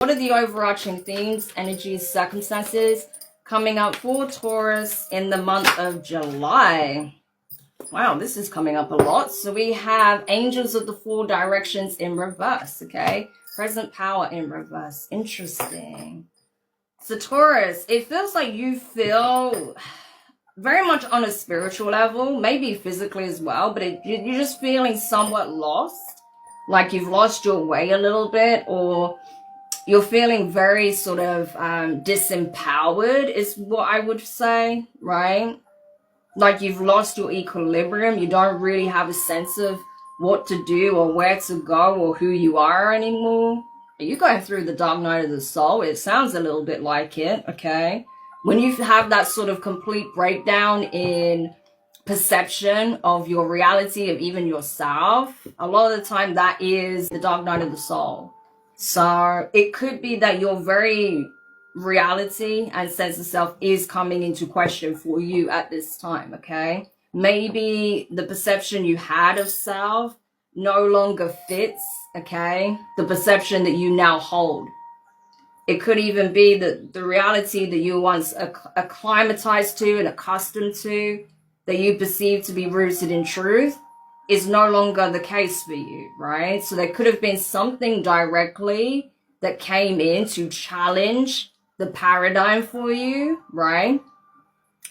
What are the overarching themes, energies, circumstances coming up for Taurus in the month of July? Wow, this is coming up a lot. So we have angels of the four directions in reverse, okay? Present power in reverse. Interesting. So Taurus, it feels like you feel very much on a spiritual level, maybe physically as well, but you're just feeling somewhat lost, like you've lost your way a little bit, or you're feeling very sort of disempowered is what I would say, right? Like you've lost your equilibrium. You don't really have a sense of what to do or where to go or who you are anymore. You're going through the dark night of the soul. It sounds a little bit like it, okay? When you have that sort of complete breakdown in perception of your reality, of even yourself, a lot of the time that is the dark night of the soul. So it could be that your very reality and sense of self is coming into question for you at this time, okay? Maybe the perception you had of self no longer fits, okay? The perception that you now hold. It could even be that the reality that you once acclimatized to and accustomed to, that you perceive to be rooted in truth, is no longer the case for you, right? So there could have been something directly that came in to challenge the paradigm for you, right?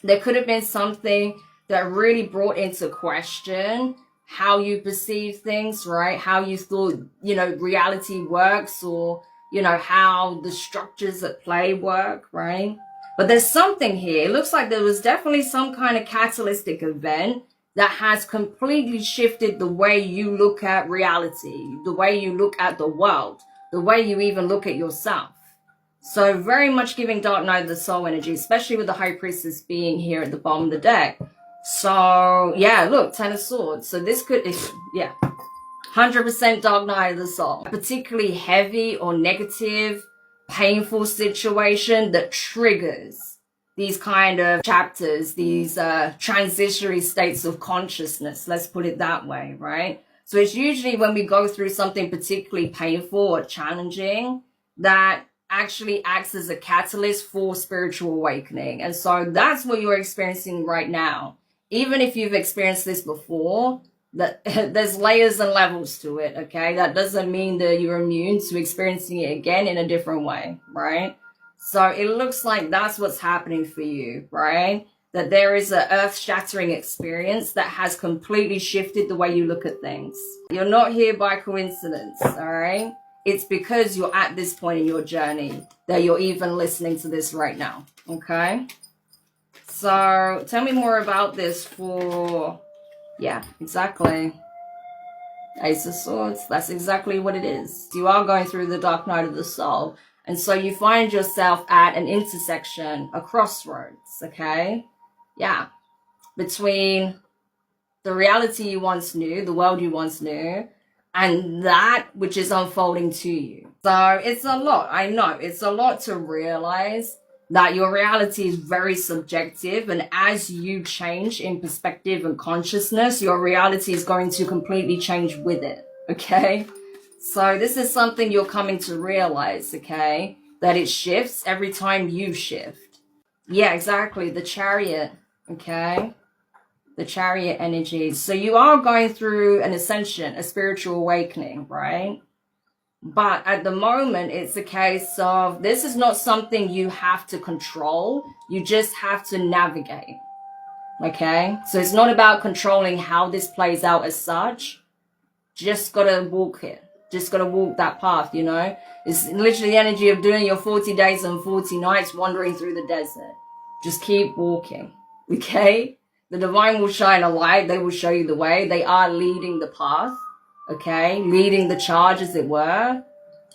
There could have been something that really brought into question how you perceive things, right? How you thought, reality works, or, how the structures at play work, right? But there's something here. It looks like there was definitely some kind of catalytic event that has completely shifted the way you look at reality, the way you look at the world, the way you even look at yourself. So very much giving Dark Night of the Soul energy, especially with the High Priestess being here at the bottom of the deck. So, yeah, look, Ten of Swords. So this could, 100% Dark Night of the Soul. A particularly heavy or negative, painful situation that triggers these kind of chapters, these transitionary states of consciousness. Let's put it that way, right? So it's usually when we go through something particularly painful or challenging that actually acts as a catalyst for spiritual awakening. And so that's what you're experiencing right now. Even if you've experienced this before, that there's layers and levels to it, okay? That doesn't mean that you're immune to experiencing it again in a different way, right? So it looks like that's what's happening for you, right? That there is an earth-shattering experience that has completely shifted the way you look at things. You're not here by coincidence, all right? It's because you're at this point in your journey that you're even listening to this right now, okay? So tell me more about this for, yeah, exactly. Ace of Swords, that's exactly what it is. You are going through the dark night of the soul. And so you find yourself at an intersection, a crossroads, okay? Yeah, between the reality you once knew, the world you once knew, and that which is unfolding to you. So it's a lot, I know, it's a lot to realize that your reality is very subjective, and as you change in perspective and consciousness, your reality is going to completely change with it, okay? So this is something you're coming to realize, okay? That it shifts every time you shift. Yeah, exactly, the Chariot, okay? The Chariot energy. So you are going through an ascension, a spiritual awakening, right? But at the moment, it's a case of this is not something you have to control. You just have to navigate, okay? So it's not about controlling how this plays out as such. Just got to walk it. Just got to walk that path, It's literally the energy of doing your 40 days and 40 nights wandering through the desert. Just keep walking, okay? The divine will shine a light. They will show you the way. They are leading the path, okay? Leading the charge, as it were.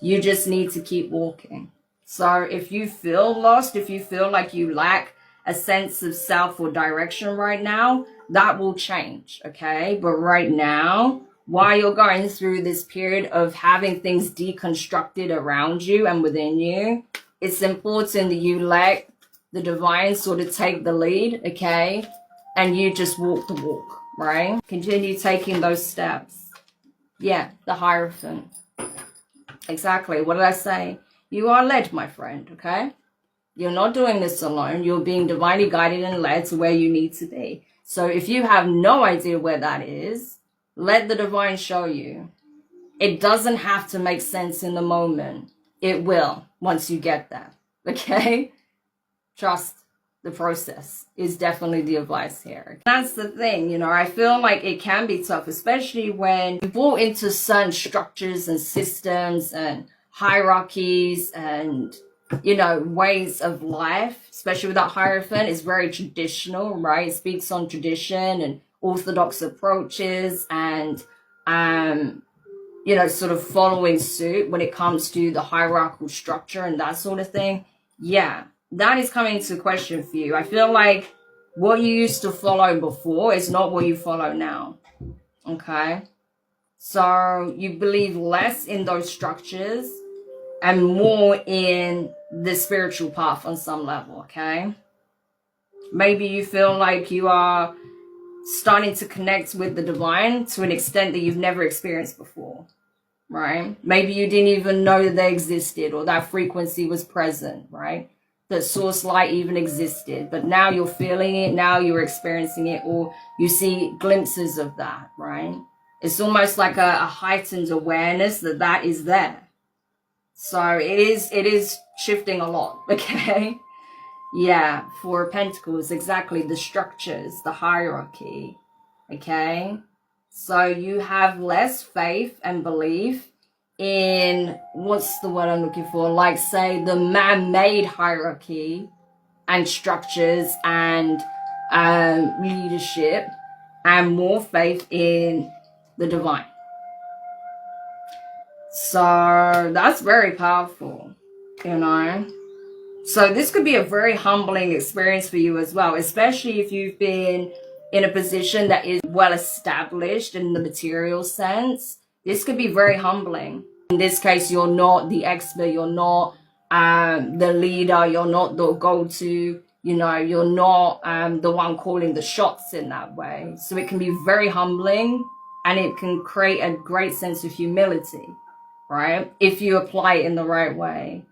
You just need to keep walking. So if you feel lost, if you feel like you lack a sense of self or direction right now, that will change, okay? But right now, while you're going through this period of having things deconstructed around you and within you, it's important that you let the divine sort of take the lead, okay? And you just walk the walk, right? Continue taking those steps. Yeah, the Hierophant. Exactly. What did I say? You are led, my friend, okay? You're not doing this alone. You're being divinely guided and led to where you need to be. So if you have no idea where that is, let the divine show you. It doesn't have to make sense in the moment. It will once you get there, okay? Trust the process is definitely the advice here. That's the thing, you know, I feel like it can be tough, especially when you bought into certain structures and systems and hierarchies and, you know, ways of life, especially with that Hierophant. Is very traditional, right? It speaks on tradition and orthodox approaches and, you know, sort of following suit when it comes to the hierarchical structure and that sort of thing. Yeah, that is coming into question for you. I feel like what you used to follow before is not what you follow now. Okay? So you believe less in those structures and more in the spiritual path on some level, okay? Maybe you feel like you are starting to connect with the divine to an extent that you've never experienced before, right? Maybe you didn't even know that they existed or that frequency was present, right? That source light even existed, but now you're feeling it, now you're experiencing it, or you see glimpses of that, right? It's almost like a heightened awareness that that is there. So it is shifting a lot, okay? Yeah, Four of Pentacles, exactly, the structures, the hierarchy, okay? So you have less faith and belief in, what's the word I'm looking for? Like, say, the man-made hierarchy and structures and leadership, and more faith in the divine. So that's very powerful, you know? So this could be a very humbling experience for you as well, especially if you've been in a position that is well established in the material sense. This could be very humbling. In this case, you're not the expert, you're not the leader, you're not the go-to, you know, you're not the one calling the shots in that way. So it can be very humbling, and it can create a great sense of humility, right? If you apply it in the right way.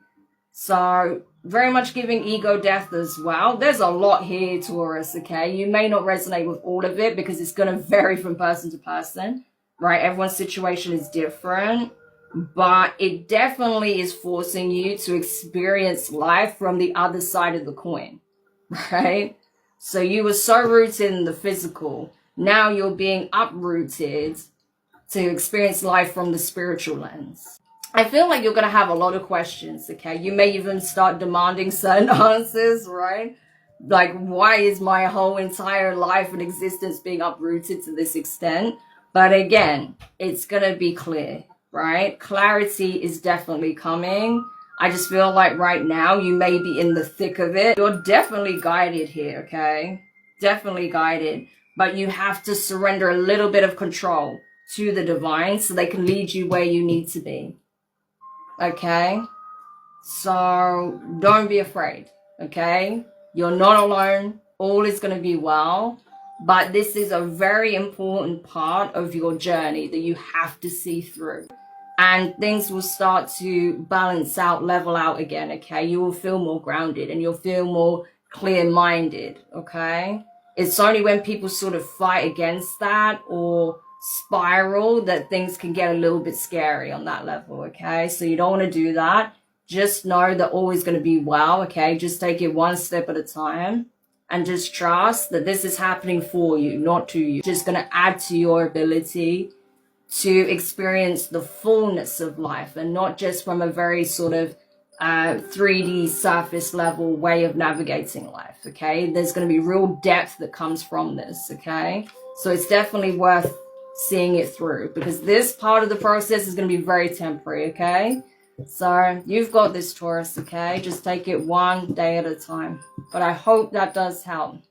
So very much giving ego death as well. There's a lot here, Taurus, okay? You may not resonate with all of it because it's going to vary from person to person, right? Everyone's situation is different, but it definitely is forcing you to experience life from the other side of the coin, right? So you were so rooted in the physical. Now you're being uprooted to experience life from the spiritual lens. I feel like you're going to have a lot of questions, okay? You may even start demanding certain answers, right? Like, why is my whole entire life and existence being uprooted to this extent? But again, it's going to be clear, right? Clarity is definitely coming. I just feel like right now you may be in the thick of it. You're definitely guided here, okay? Definitely guided. But you have to surrender a little bit of control to the divine so they can lead you where you need to be. Okay? So don't be afraid, okay? You're not alone. All is going to be well. But this is a very important part of your journey that you have to see through. And things will start to balance out, level out again, okay? You will feel more grounded and you'll feel more clear-minded, okay? It's only when people sort of fight against that or spiral that things can get a little bit scary on that level, okay? So you don't want to do that. Just know that all is going to be well, okay? Just take it one step at a time and just trust that this is happening for you, not to you. Just going to add to your ability to experience the fullness of life and not just from a very sort of 3D surface level way of navigating life, okay? There's going to be real depth that comes from this, okay? So it's definitely worth seeing it through because this part of the process is going to be very temporary, okay? So you've got this, Taurus, okay? Just take it one day at a time. But I hope that does help.